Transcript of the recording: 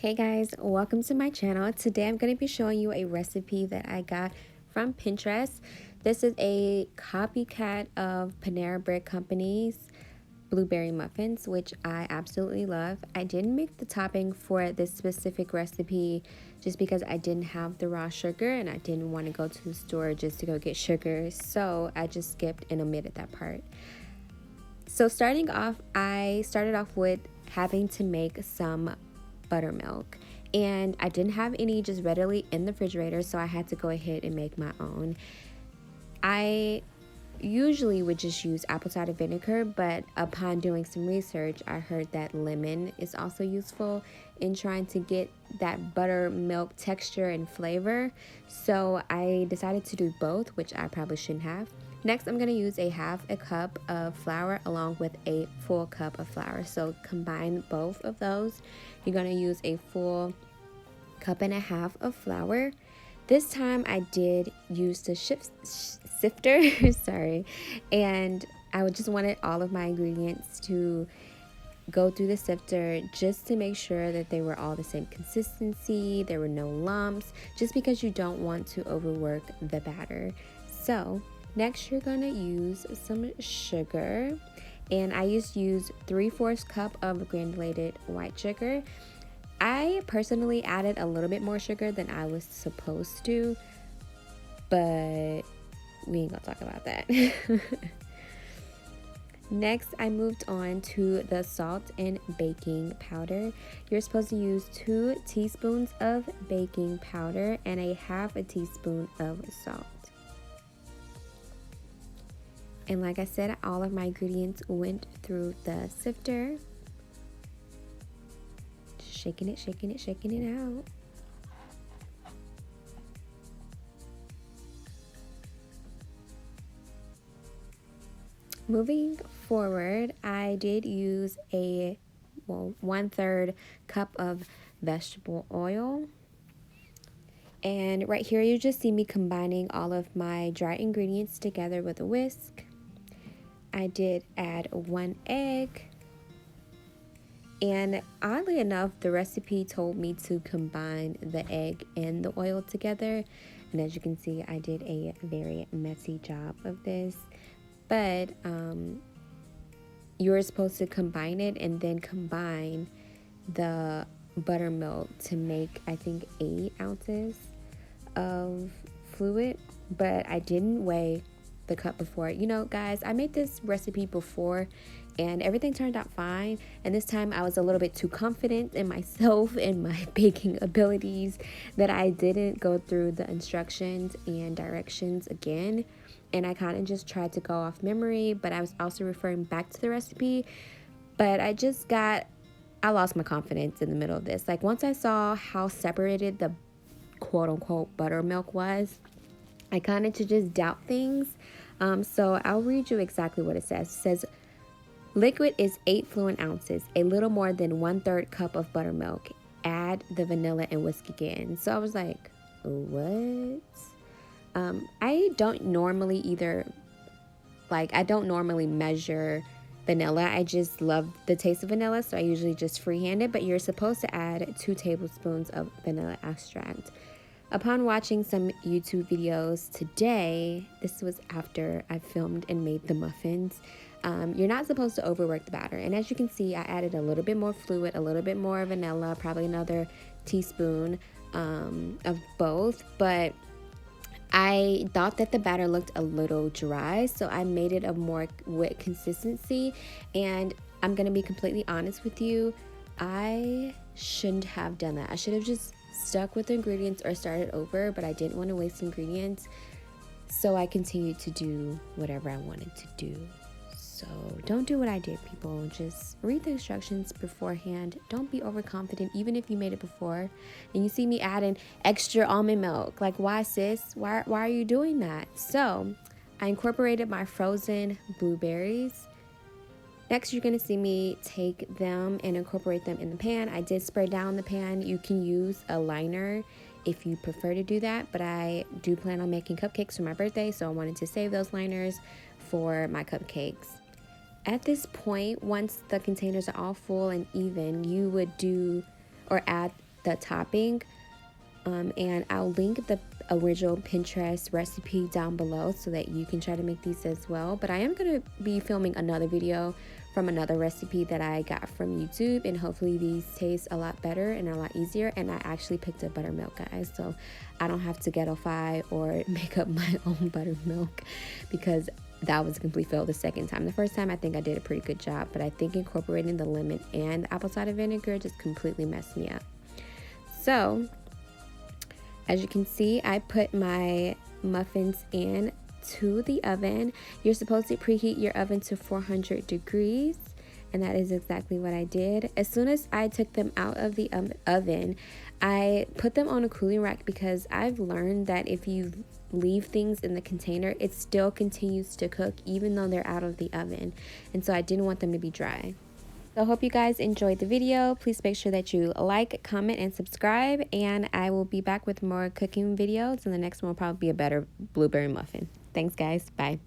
Hey guys, welcome to my channel. Today I'm going to be showing you a recipe that I got from Pinterest. This is a copycat of Panera Bread Company's Blueberry Muffins, which I absolutely love. I didn't make the topping for this specific recipe just because I didn't have the raw sugar and I didn't want to go to the store just to go get sugar, so I just skipped and omitted that part. So starting off, I started off with having to make some buttermilk, and I didn't have any just readily in the refrigerator, so I had to go ahead and make my own. I usually would just use apple cider vinegar, but upon doing some research, I heard that lemon is also useful in trying to get that buttermilk texture and flavor, so I decided to do both, which I probably shouldn't have. Next, I'm going to use a half a cup of flour along with a full cup of flour. So combine both of those. You're going to use a full cup and a half of flour. This time I did use the sifter, sorry, and I just wanted all of my ingredients to go through the sifter just to make sure that they were all the same consistency, there were no lumps, just because you don't want to overwork the batter. So next, you're going to use some sugar, and I used to use 3/4 cup of granulated white sugar. I personally added a little bit more sugar than I was supposed to, but we ain't gonna talk about that. Next, I moved on to the salt and baking powder. You're supposed to use 2 teaspoons of baking powder and a half a teaspoon of salt. And like I said, all of my ingredients went through the sifter. Just shaking it out. Moving forward, I did use a 1/3 cup of vegetable oil. And right here, you just see me combining all of my dry ingredients together with a whisk. I did add 1 egg, and oddly enough, the recipe told me to combine the egg and the oil together, and as you can see, I did a very messy job of this, but you're supposed to combine it and then combine the buttermilk to make, I think, 8 ounces of fluid, but I didn't weigh the cup before. You know, guys, I made this recipe before and everything turned out fine, and this time I was a little bit too confident in myself and my baking abilities that I didn't go through the instructions and directions again, and I kind of just tried to go off memory, but I was also referring back to the recipe, but I lost my confidence in the middle of this. Like, once I saw how separated the quote-unquote buttermilk was, I kind of to just doubt things. So I'll read you exactly what it says. It says, liquid is 8 fluid ounces, a little more than 1/3 cup of buttermilk. Add the vanilla and whisk again. So I was like, what? I don't normally measure vanilla. I just love the taste of vanilla, so I usually just freehand it, but you're supposed to add 2 tablespoons of vanilla extract. Upon watching some YouTube videos today, this was after I filmed and made the muffins, you're not supposed to overwork the batter. And as you can see, I added a little bit more fluid, a little bit more vanilla, probably another teaspoon of both. But I thought that the batter looked a little dry, so I made it a more wet consistency. And I'm going to be completely honest with you, I shouldn't have done that. I should have just stuck with the ingredients or started over, but I didn't want to waste ingredients, so I continued to do whatever I wanted to do. So don't do what I did, people. Just read the instructions beforehand. Don't be overconfident, even if you made it before and you see me adding extra almond milk. Like, why, sis? Why are you doing that? So I incorporated my frozen blueberries. Next, you're going to see me take them and incorporate them in the pan. I did spray down the pan. You can use a liner if you prefer to do that, but I do plan on making cupcakes for my birthday, so I wanted to save those liners for my cupcakes. At this point, once the containers are all full and even, you would do or add the topping. And I'll link the original Pinterest recipe down below so that you can try to make these as well. But I am going to be filming another video from another recipe that I got from YouTube, and hopefully these taste a lot better and a lot easier. And I actually picked up buttermilk, guys, so I don't have to ghetto-fy or make up my own buttermilk, because that was a complete fail the second time. The first time I think I did a pretty good job, but I think incorporating the lemon and the apple cider vinegar just completely messed me up. So as you can see, I put my muffins in to the oven. You're supposed to preheat your oven to 400 degrees, and that is exactly what I did. As soon as I took them out of the oven, I put them on a cooling rack, because I've learned that if you leave things in the container, it still continues to cook even though they're out of the oven, and so I didn't want them to be dry. So I hope you guys enjoyed the video. Please make sure that you like, comment, and subscribe, and I will be back with more cooking videos, and the next one will probably be a better blueberry muffin. Thanks, guys. Bye.